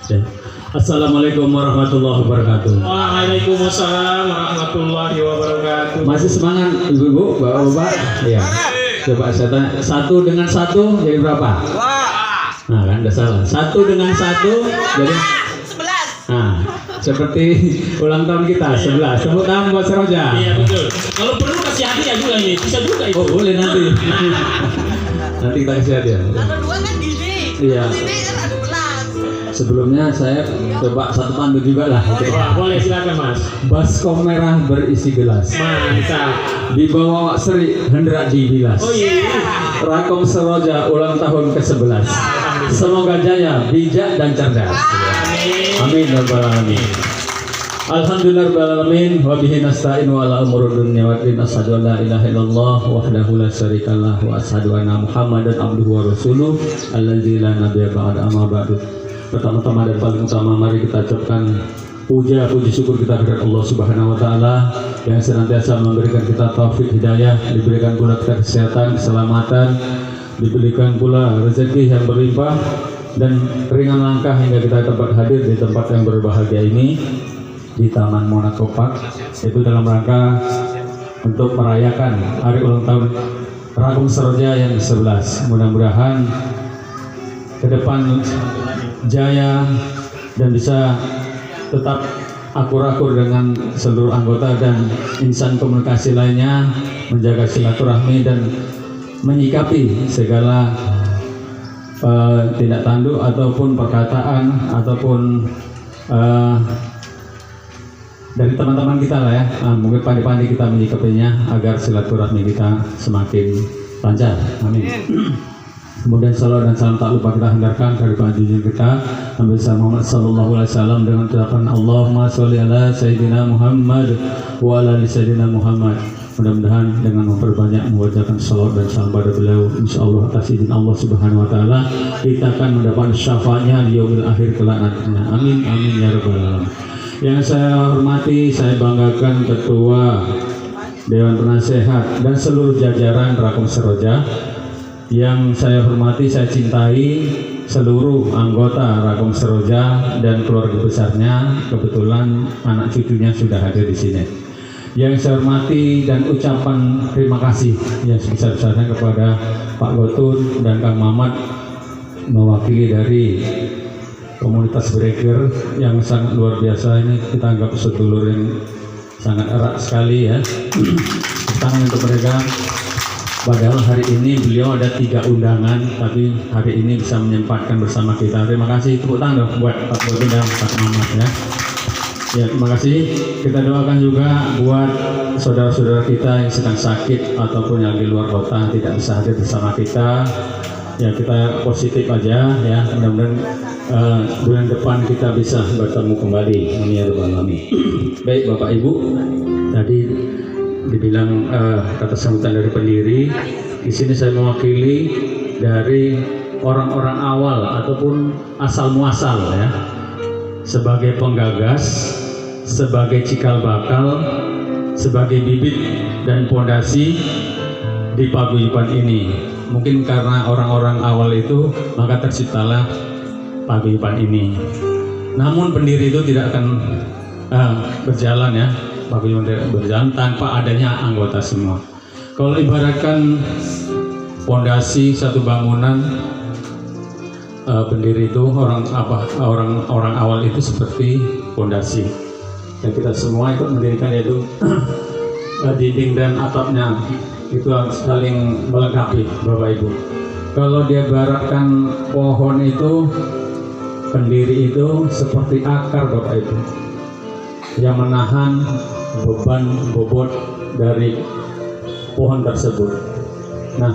Ya. Assalamualaikum warahmatullahi wabarakatuh. Waalaikumsalam warahmatullahi wabarakatuh. Masih semangat ibu-ibu, bapak-bapak? Iya. Coba saya tanya, satu dengan satu jadi berapa? Nah kan udah salah. Satu dengan satu jadi 11. nah seperti ulang tahun kita 11. Tepuk tangan buat Seroja. Iya betul. Kalau perlu kasih hadiah juga ini, bisa juga itu. Oh boleh nanti. Nanti kita kasih hadiah. Kalau 2 kan gini. Iya. Ini kan ada 11. Sebelumnya saya coba satu pandu juga lah. Oke. Wah, boleh silakan Mas. Baskom merah berisi gelas. Mantap. Di bawah Sri hendak dibilas. Oh iya. Rakom Seroja ulang tahun ke-11. Semoga jaya, bijak dan cerdas. Amin ya rabbal alamin. Alhamdulillah rabbil alamin wa bihi nasta'in wa ala umuri dunya wa din asyhadu an la ilaha illallah wahdahu la syarikalah wa asyhadu anna Muhammadan abduhu wa rasuluh allazi la nabiyya ba'da amma ba'du. Pertama-tama dan paling utama mari kita ucapkan puji syukur kita kepada Allah Subhanahu wa taala yang senantiasa memberikan kita taufik hidayah, diberikan pula kita kesehatan, keselamatan, diberikan pula rezeki yang berlimpah dan ringan langkah hingga kita dapat hadir di tempat yang berbahagia ini di Taman Monaco Park, itu dalam rangka untuk merayakan hari ulang tahun Rakom Seroja yang ke-11. Mudah-mudahan ke depan jaya dan bisa tetap akur-akur dengan seluruh anggota dan insan komunikasi lainnya, menjaga silaturahmi dan menyikapi segala tindak tanduk ataupun perkataan ataupun dari teman-teman kita lah ya, mungkin pandai-pandai kita menyikapinya agar silaturahmi kita semakin lancar. Amin. Kemudian salawat dan salam tak lupa kita hendarkan dari Pak Junjun kita Nabi Muhammad sallallahu alaihi wasallam dengan ucapan Allahumma sholli ala sayyidina Muhammad wa ala ali sayyidina Muhammad. Mudah-mudahan dengan memperbanyak membacakan salawat dan salam pada beliau, insyaallah atas izin Allah Subhanahu wa taala kita akan mendapat syafaatnya di yaumil akhir kelak nantinya. Amin amin ya rabbal alamin. Yang saya hormati, saya banggakan Ketua Dewan Penasehat dan seluruh jajaran Rakom Seroja. Yang saya hormati, saya cintai seluruh anggota Rakom Seroja dan keluarga besarnya. Kebetulan anak cucunya sudah hadir di sini. Yang saya hormati dan ucapan terima kasih yang sebesar-besarnya kepada Pak Gotun dan Kang Mamat mewakili dari komunitas breaker yang sangat luar biasa. Ini kita anggap sedulur yang sangat erat sekali ya. Tangan untuk mereka. Padahal hari ini beliau ada 3 undangan, tapi hari ini bisa menyempatkan bersama kita. Terima kasih, tepuk tangan dong buat Pak Gotun dan Pak Mamat ya. Ya, terima kasih. Kita doakan juga buat saudara-saudara kita yang sedang sakit ataupun yang di luar kota tidak bisa hadir bersama kita. Ya, kita positif aja ya. Mudah-mudahan bulan depan kita bisa bertemu kembali. Amin ya rabbal alamin. Baik Bapak Ibu, tadi dibilang kata sambutan dari pendiri. Di sini saya mewakili dari orang-orang awal ataupun asal muasal ya, sebagai penggagas, sebagai cikal bakal, sebagai bibit dan pondasi di paguyuban ini. Mungkin karena orang-orang awal itu maka terciptalah paguyuban ini. Namun pendiri itu tidak akan berjalan ya, paguyuban berjalan tanpa adanya anggota semua. Kalau ibaratkan pondasi satu bangunan, pendiri itu orang awal itu seperti pondasi, dan kita semua ikut mendirikan, yaitu dinding dan atapnya itu harus saling melengkapi Bapak Ibu. Kalau diibaratkan pohon itu, pendiri itu seperti akar Bapak Ibu yang menahan beban bobot dari pohon tersebut. Nah,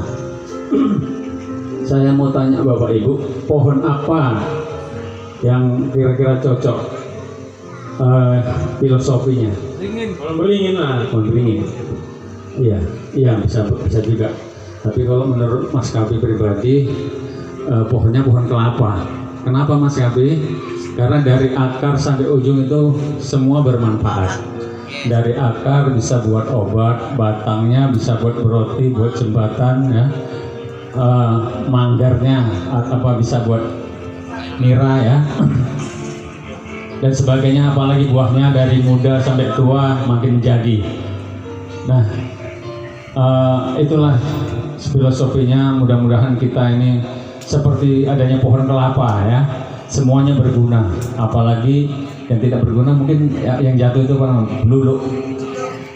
saya mau tanya Bapak Ibu, pohon apa yang kira-kira cocok filosofinya? Kalau beringin lah. Pohon beringin. Iya bisa juga. Tapi kalau menurut Mas Kapi pribadi, pohonnya pohon kelapa. Kenapa Mas Kapi? Karena dari akar sampai ujung itu semua bermanfaat. Dari akar bisa buat obat, batangnya bisa buat roti, buat jembatan ya. Manggarnya bisa buat nira ya. dan sebagainya, apalagi buahnya dari muda sampai tua makin menjadi. Nah, itulah filosofinya. Mudah-mudahan kita ini seperti adanya pohon kelapa ya, semuanya berguna. Apalagi yang tidak berguna mungkin yang jatuh itu lulu.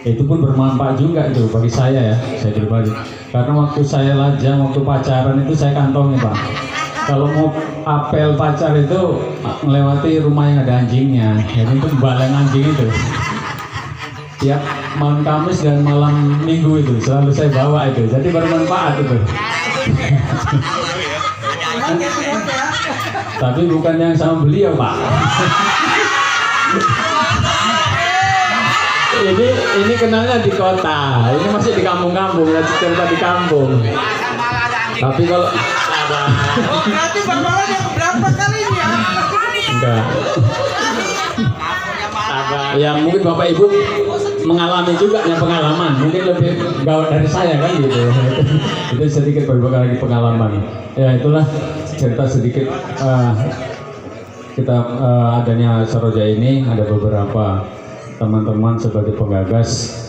Itu pun bermanfaat juga itu bagi saya ya, saya pribadi. Karena waktu saya lajang, waktu pacaran itu saya kantongi Pak. Kalau mau apel pacar itu melewati rumah yang ada anjingnya, jadi itu baleng anjing itu. Tiap malam Kamis dan malam Minggu itu selalu saya bawa itu, jadi bermanfaat itu. Tapi bukan yang sama beliau Pak. Ini kenalnya di kota, ini masih di kampung-kampung, cerita di kampung. Tapi kalau Oh, berarti Bang Maman yang berapa kalinya? enggak, ya mungkin Bapak Ibu mengalami juga yang pengalaman, mungkin lebih gawat dari saya kan gitu. Itu sedikit berbagi pengalaman. Ya itulah cerita sedikit kita adanya Saroja ini. Ada beberapa teman-teman sebagai penggagas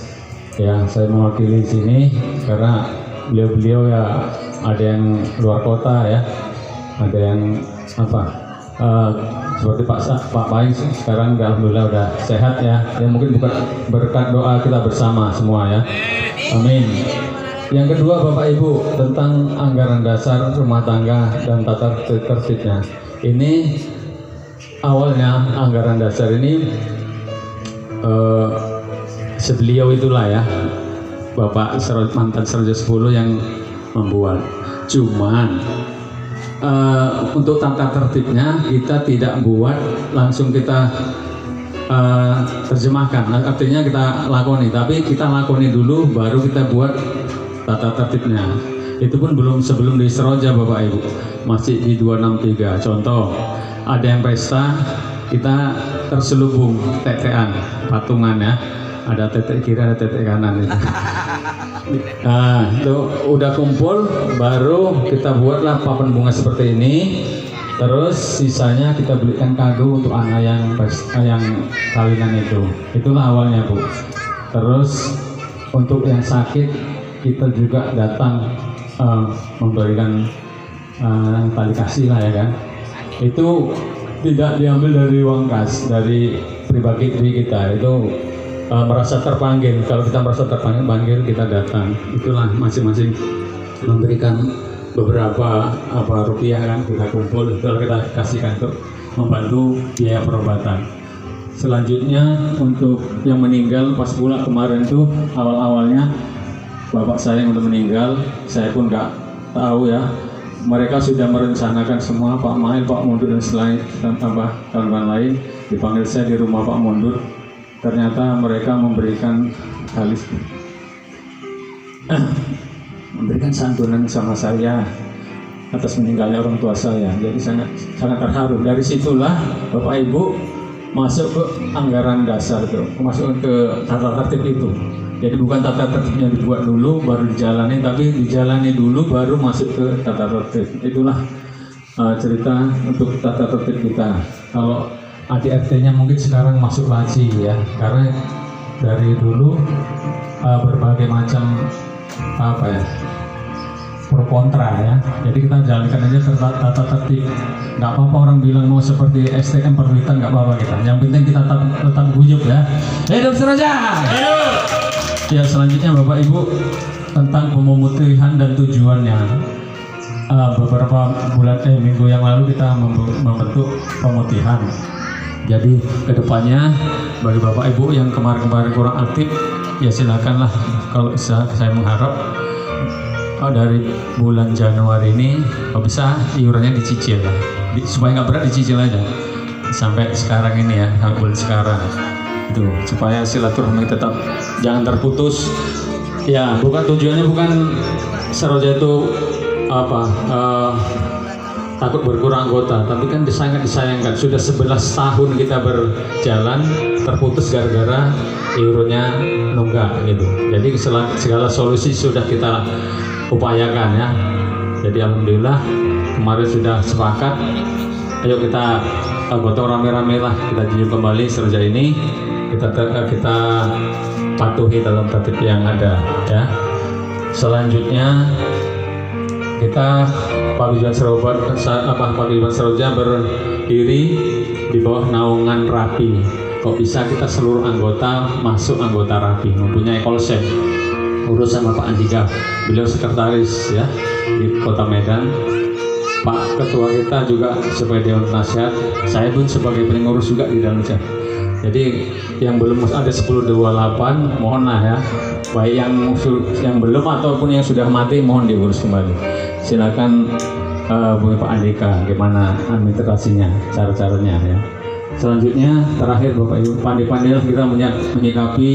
ya, saya mewakili sini karena beliau-beliau ya ada yang luar kota ya, ada yang seperti Pak Pai sekarang alhamdulillah udah sehat ya, mungkin bukan berkat doa kita bersama semua ya, amin. Yang kedua Bapak Ibu, tentang anggaran dasar rumah tangga dan tata tertibnya. Ini awalnya anggaran dasar ini sebeliau itulah ya, Bapak mantan Saroja 10 yang membuat. Cuman untuk tata tertibnya kita tidak buat langsung kita terjemahkan, artinya kita lakoni, tapi kita lakoni dulu baru kita buat tata tertibnya. Itu pun sebelum di Saroja Bapak Ibu, masih di 263. Contoh, ada yang pesta kita terselubung tetean patungan ya, ada tetek kiri ada tetek kanan itu. Nah itu udah kumpul baru kita buatlah papan bunga seperti ini, terus sisanya kita belikan kado untuk anak yang kawinan itu. Itulah awalnya Bu. Terus untuk yang sakit kita juga datang memberikan tali kasih lah ya kan. Itu tidak diambil dari uang kas, dari pribadi kita. Itu merasa terpanggil. Kalau kita merasa terpanggil kita datang. Itulah masing-masing memberikan beberapa rupiah kan, kita kumpul lalu kita kasihkan untuk membantu biaya perobatan. Selanjutnya untuk yang meninggal pas pula kemarin tuh awal-awalnya bapak saya yang udah meninggal, saya pun nggak tahu ya. Mereka sudah merencanakan semua, Pak Mail, Pak Mundur dan selain kawan-kawan lain dipanggil saya di rumah Pak Mundur. Ternyata mereka memberikan memberikan santunan sama saya atas meninggalnya orang tua saya. Jadi sangat terharu. Dari situlah Bapak Ibu masuk ke anggaran dasar itu, masuk ke tata tertib itu. Jadi bukan tata tertibnya dibuat dulu baru dijalani, tapi dijalani dulu baru masuk ke tata tertib. Itulah cerita untuk tata tertib kita. Kalau ADRT-nya mungkin sekarang masuk lagi ya, karena dari dulu berbagai macam pro kontra ya. Jadi kita jalankan aja tata tertib. Nggak apa-apa orang bilang mau seperti STM Perwitan, nggak apa-apa kita. Yang penting kita tetap guyup ya. Hidup Saroja! Ya selanjutnya Bapak Ibu tentang pemutihan dan tujuannya. Beberapa minggu yang lalu kita membentuk pemutihan. Jadi kedepannya bagi Bapak Ibu yang kemarin-kemarin kurang aktif, ya silakanlah. Kalau saya mengharap dari bulan Januari ini kalau bisa iurannya dicicil ya, supaya nggak berat dicicil aja sampai sekarang ini ya, sampai bulan sekarang itu, supaya silaturahmi tetap jangan terputus ya. Tujuannya bukan Saroja itu takut berkurang anggota, tapi kan sangat disayangkan sudah 11 tahun kita berjalan terputus gara-gara iurannya nunggak gitu. Jadi segala solusi sudah kita upayakan ya. Jadi alhamdulillah kemarin sudah sepakat, ayo kita gotong rame-rame lah kita junjung kembali Seroja ini, kita patuhi dalam tertib yang ada ya. Selanjutnya kita Paguyuban Seroja berdiri di bawah naungan Rapi. Kok bisa kita seluruh anggota masuk anggota Rapi, mempunyai konsep urus sama Pak Andika, beliau sekretaris ya di Kota Medan. Pak Ketua kita juga sebagai Dewan Nasihat, saya pun sebagai pengurus juga di dalam chat. Jadi yang belum ada 1028 mohonlah ya, baik yang belum ataupun yang sudah mati mohon diurus kembali. Silakan Pak Andika gimana administrasinya, cara-caranya ya. Selanjutnya terakhir Bapak Ibu, pandai-pandai kita menyikapi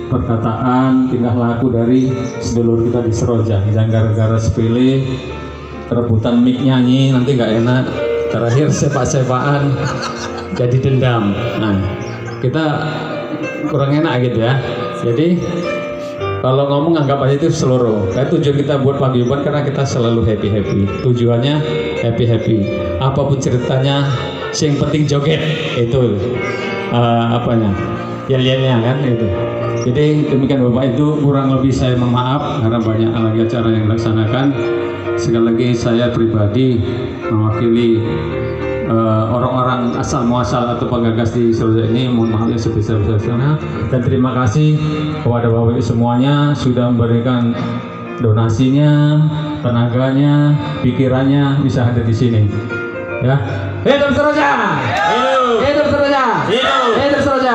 perkataan tingkah laku dari sedulur kita di Seroja. Jangan gara-gara sepele rebutan mic nyanyi nanti nggak enak, terakhir sepak-sepakan jadi dendam. Nah, kita kurang enak gitu ya. Jadi kalau ngomong anggap aja itu seluruh. Tujuan kita buat Paguyuban karena kita selalu happy. Tujuannya happy. Apapun ceritanya, yang penting joget itu apanya? Yel-yelnya kan itu. Jadi demikian Bapak itu kurang lebih saya memaaf karena banyak lagi acara yang dilaksanakan. Sekali lagi saya pribadi mewakili orang-orang asal muasal atau penggagas di Seroja ini mohon maaf yang sebesar-besarnya, dan terima kasih kepada Bapak Ibu semuanya sudah memberikan donasinya, tenaganya, pikirannya bisa hadir di sini. Ya, hidup Seroja! Hidup Seroja! Hidup Seroja!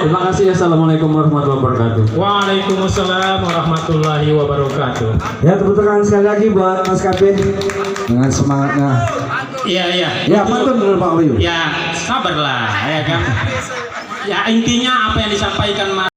Terima kasih. Assalamualaikum warahmatullahi wabarakatuh. Waalaikumsalam warahmatullahi wabarakatuh. Ya, tepuk tangan sekali lagi buat Mas Kapin dengan semangatnya. Iya. Ya, pantun dulu Pak Wayu. Ya, sabarlah ya kan. Ya intinya apa yang disampaikan Mas